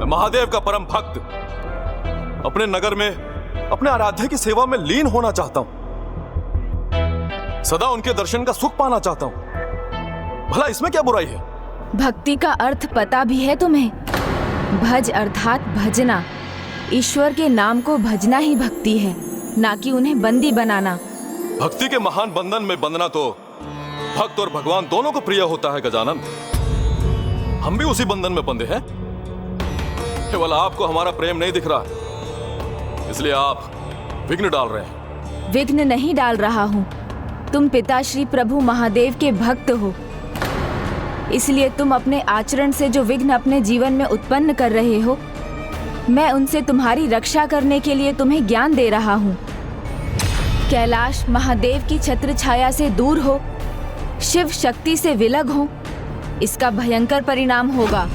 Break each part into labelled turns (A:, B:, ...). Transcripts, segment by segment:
A: मैं महादेव का परम भक्त अपने नगर में अपने आराध्य की सेवा में लीन होना चाहता हूं। सदा उनके दर्शन का सुख पाना चाहता हूं। भला इसमें क्या बुराई है?
B: भक्ति का अर्थ पता भी है तुम्हें? भज अर्थात भजना। ईश्वर के नाम को भजना ही भक्ति है, ना कि उन्हें बंदी बनाना।
A: भक्ति के महान बंधन में बंधना तो भक्त और भगवान दोनों को प्रिय होता है गजानन। हम भी उसी बंधन में बंधे हैं। केवल आपको हमारा प्रेम नहीं दिख रहा, इसलिए आप विघ्न डाल रहे हैं।
B: विघ्न नहीं डाल रहा हूँ। तुम पिता श्री प्रभु महादेव के भक्त हो, इसलिए तुम अपने आचरण से जो विघ्न अपने जीवन में उत्पन्न कर रहे हो, मैं उनसे तुम्हारी रक्षा करने के लिए तुम्हें ज्ञान दे रहा हूँ। कैलाश महादेव की छत्र छाया से दूर हो, शिव शक्ति से विलग हो, इसका भयंकर परिणाम होगा,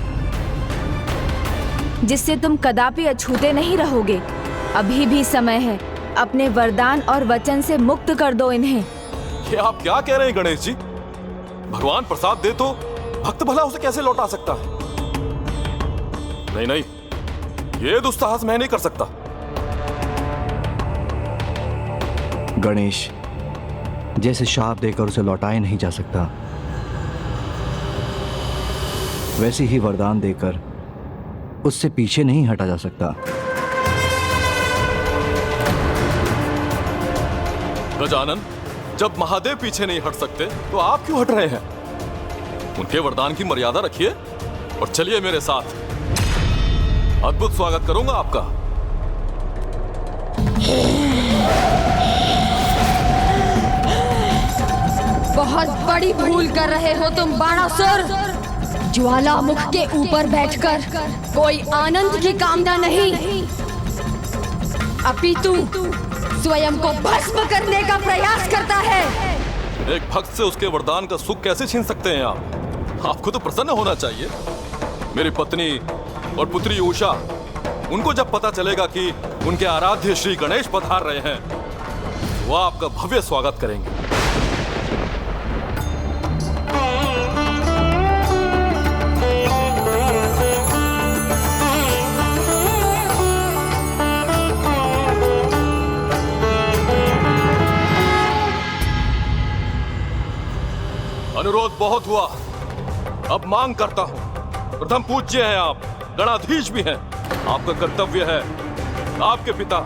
B: जिससे तुम कदापि अछूते नहीं रहोगे। अभी भी समय है, अपने वरदान और वचन से मुक्त कर दो इन्हें।
A: ये आप क्या कह रहे हैं गणेश जी? भगवान प्रसाद दे तो भक्त भला उसे कैसे लौटा सकता है? नहीं नहीं, ये दुस्साहस मैं नहीं कर सकता।
C: गणेश, जैसे शाप देकर उसे लौटाया नहीं जा सकता, वैसे ही वरदान देकर उससे पीछे नहीं हटा जा सकता।
A: गजानन, जब महादेव पीछे नहीं हट सकते तो आप क्यों हट रहे हैं? उनके वरदान की मर्यादा रखिए और चलिए मेरे साथ। अद्भुत स्वागत करूंगा आपका।
D: बहुत बड़ी भूल कर रहे हो तुम बाणासुर। ज्वालामुख के ऊपर बैठकर कोई आनंद की कामना नहीं, अपितु स्वयं को भस्म करने का प्रयास करता है।
A: एक भक्त से उसके वरदान का सुख कैसे छीन सकते हैं आप? आपको तो प्रसन्न होना चाहिए। मेरी पत्नी और पुत्री उषा, उनको जब पता चलेगा कि उनके आराध्य श्री गणेश पधार रहे हैं, वो आपका भव्य स्वागत करेंगे। अनुरोध बहुत हुआ, अब मांग करता हूं। प्रथम पूज्य हैं आप, गणाधीश भी हैं। आपका कर्तव्य है आपके पिता,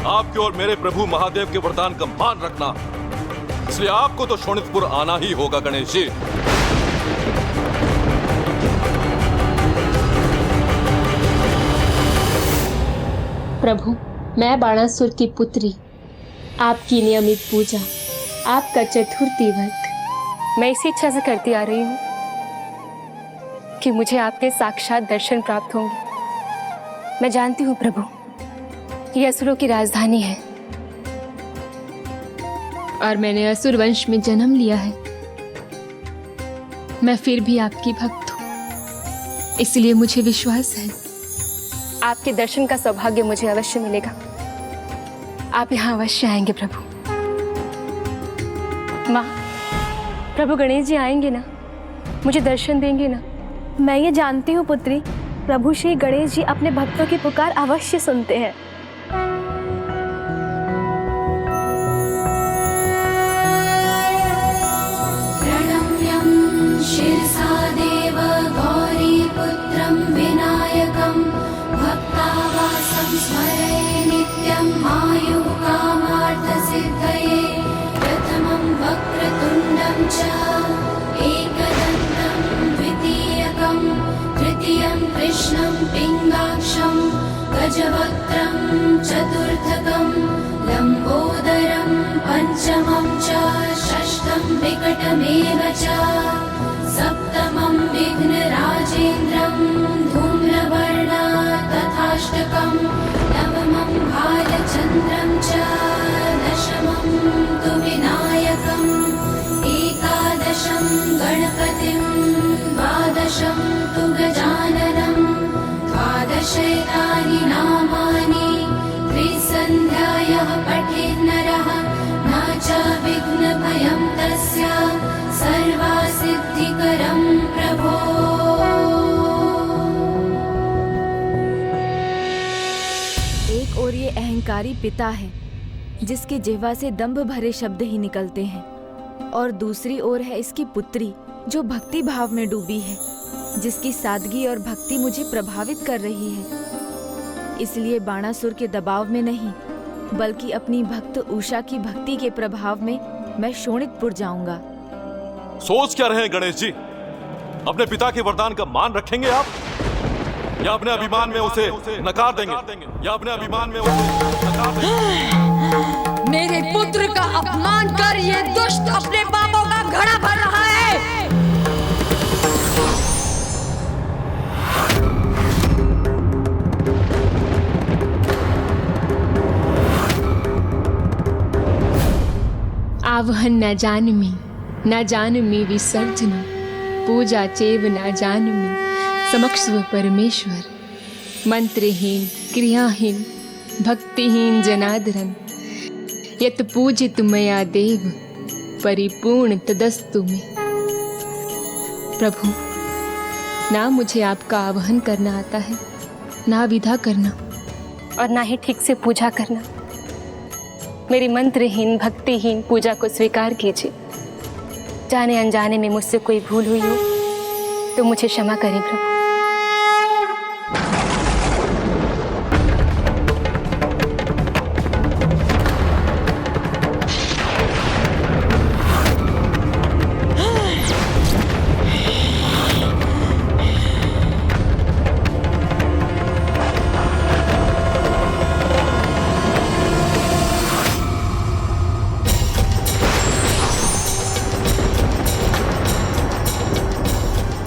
A: आपके और मेरे प्रभु महादेव के वरदान का मान रखना, इसलिए आपको तो शोणितपुर आना ही होगा गणेश जी।
E: प्रभु, मैं बाणासुर की पुत्री, आपकी नियमित पूजा, आपका चतुर्थी व्रत मैं इसी इच्छा से करती आ रही हूँ कि मुझे आपके साक्षात दर्शन प्राप्त होंगे। मैं जानती हूँ प्रभु, ये असुरों की राजधानी है और मैंने असुर वंश में जन्म लिया है। मैं फिर भी आपकी भक्त हूँ, इसलिए मुझे विश्वास है आपके दर्शन का सौभाग्य मुझे अवश्य मिलेगा। आप यहाँ अवश्य आएंगे प्रभु। माँ, प्रभु गणेश जी आएंगे ना? मुझे दर्शन देंगे ना?
F: मैं ये जानती हूँ पुत्री, प्रभु श्री गणेश जी अपने भक्तों की पुकार अवश्य सुनते हैं।
G: प्रणम्यं शिरसा देव गौरीपुत्रं विनायकं भक्तावासं स्मरे नित्यं आयुः कामार्थसिद्धये। प्रथमं वक्रतुण्डं च एकदन्तं द्वितीयकं तृतीयं कृष्णं पिङ्गाक्षं गजवक्त्रं चतुर्थकं लम्बोदरं पञ्चमं च षष्ठं विकटमेव च सप्तमं विघ्नराजेन्द्रं धूम्रवर्णा तथाष्टकं नवमं भालचन्द्रं च दशमं तु विनायकम् एकादशं गणपतिं द्वादशं तु गजाननं द्वादशैतानि नामानि त्रिसन्ध्यायाः पठेन्नरः न च विघ्नभयं तस्य सर्वासिद्धिः
B: अहंकारी पिता है जिसके जिह्वा से दंभ भरे शब्द ही निकलते हैं, और दूसरी ओर है इसकी पुत्री जो भक्ति भाव में डूबी है, जिसकी सादगी और भक्ति मुझे प्रभावित कर रही है। इसलिए बाणासुर के दबाव में नहीं बल्कि अपनी भक्त उषा की भक्ति के प्रभाव में मैं शोणितपुर जाऊंगा।
A: सोच क्या रहे हैं गणेश जी? अपने पिता के वरदान का मान रखेंगे आप, या अपने अभिमान में उसे नकार देंगे? या अपने अभिमान में उसे नकार देंगे?
D: मेरे पुत्र का अपमान कर ये दुष्ट अपने पापों का घड़ा भर रहा है।
E: आवहन न जानमी विसर्जन, पूजा चेव न जानमी समक्ष परमेश्वर, मंत्रहीन क्रियाहीन भक्तिहीन जनादरन, यत पूजित मया देव परिपूर्ण तदस्तु में। प्रभु, ना मुझे आपका आवाहन करना आता है, ना विधा करना,
F: और ना ही ठीक से पूजा करना। मेरी मंत्रहीन भक्तिहीन पूजा को स्वीकार कीजिए। जाने अनजाने में मुझसे कोई भूल हुई हो तो मुझे क्षमा करें प्रभु।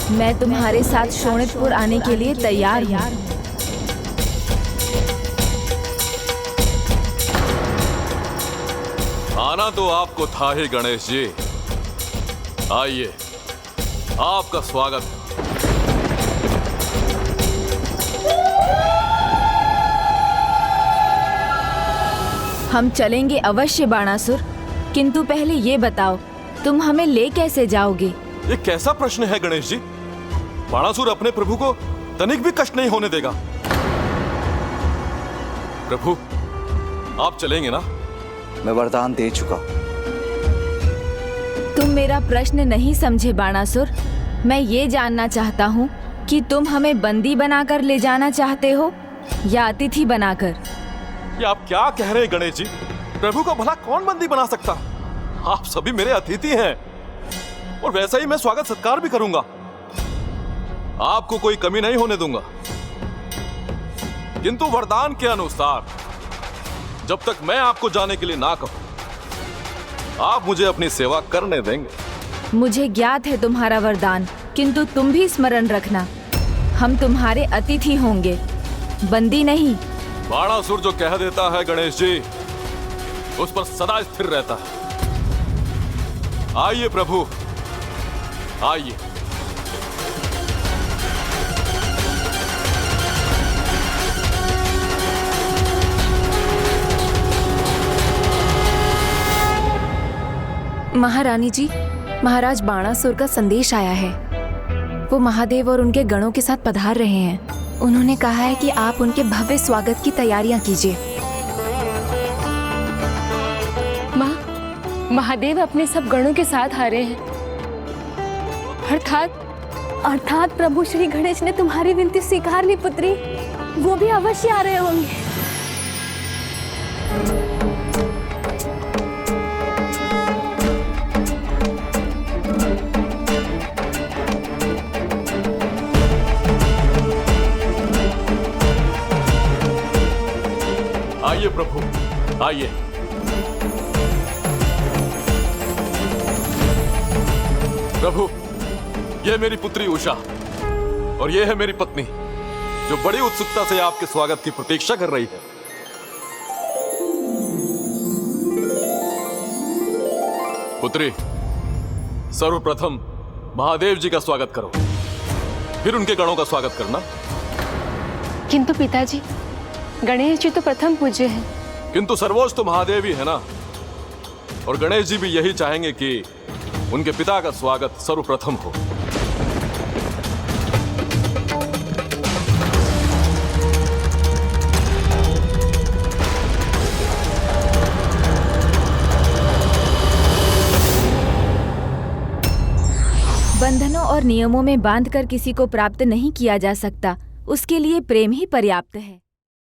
B: मैं तुम्हारे साथ शोणितपुर आने के लिए तैयार हूँ।
A: आना तो आपको था ही गणेश जी। आइए, आपका स्वागत है।
B: हम चलेंगे अवश्य बाणासुर, किंतु पहले ये बताओ तुम हमें ले कैसे जाओगे?
A: ये कैसा प्रश्न है गणेश जी? बाणासुर अपने प्रभु को तनिक भी कष्ट नहीं होने देगा। प्रभु, आप चलेंगे ना?
C: मैं वरदान दे चुका।
B: तुम मेरा प्रश्न नहीं समझे बाणासुर। मैं ये जानना चाहता हूँ कि तुम हमें बंदी बनाकर ले जाना चाहते हो या अतिथि बनाकर?
A: ये आप क्या कह रहे हैं गणेश जी? प्रभु को भला कौन बंदी बना सकता? आप सभी मेरे अतिथि हैं और वैसा ही मैं स्वागत सत्कार भी करूंगा। आपको कोई कमी नहीं होने दूंगा, किंतु वरदान के अनुसार जब तक मैं आपको जाने के लिए ना कहूं, आप मुझे अपनी सेवा करने देंगे।
B: मुझे ज्ञात है तुम्हारा वरदान, किंतु तुम भी स्मरण रखना, हम तुम्हारे अतिथि होंगे, बंदी नहीं।
A: बाणासुर जो कह देता है गणेश जी, उस पर सदा स्थिर रहता है। आइए प्रभु, आइए।
H: महारानी जी, महाराज बाणासुर का संदेश आया है। वो महादेव और उनके गणों के साथ पधार रहे हैं। उन्होंने कहा है कि आप उनके भव्य स्वागत की तैयारियां कीजिए।
E: माँ, महादेव अपने सब गणों के साथ आ रहे हैं।
F: अर्थात प्रभु श्री गणेश ने तुम्हारी विनती स्वीकार ली पुत्री। वो भी अवश्य आ रहे होंगे।
A: आइए प्रभु, आइए। प्रभु, यह मेरी पुत्री उषा और यह है मेरी पत्नी, जो बड़ी उत्सुकता से आपके स्वागत की प्रतीक्षा कर रही है। पुत्री, सर्वप्रथम महादेव जी का स्वागत करो, फिर उनके गणों का स्वागत करना।
E: किंतु पिताजी, गणेश जी तो प्रथम पूज्य हैं।
A: किंतु सर्वोच्च तो महादेव ही है ना, और गणेश जी भी यही चाहेंगे कि उनके पिता का स्वागत सर्वप्रथम हो।
B: और नियमों में बांधकर किसी को प्राप्त नहीं किया जा सकता। उसके लिए प्रेम ही पर्याप्त है।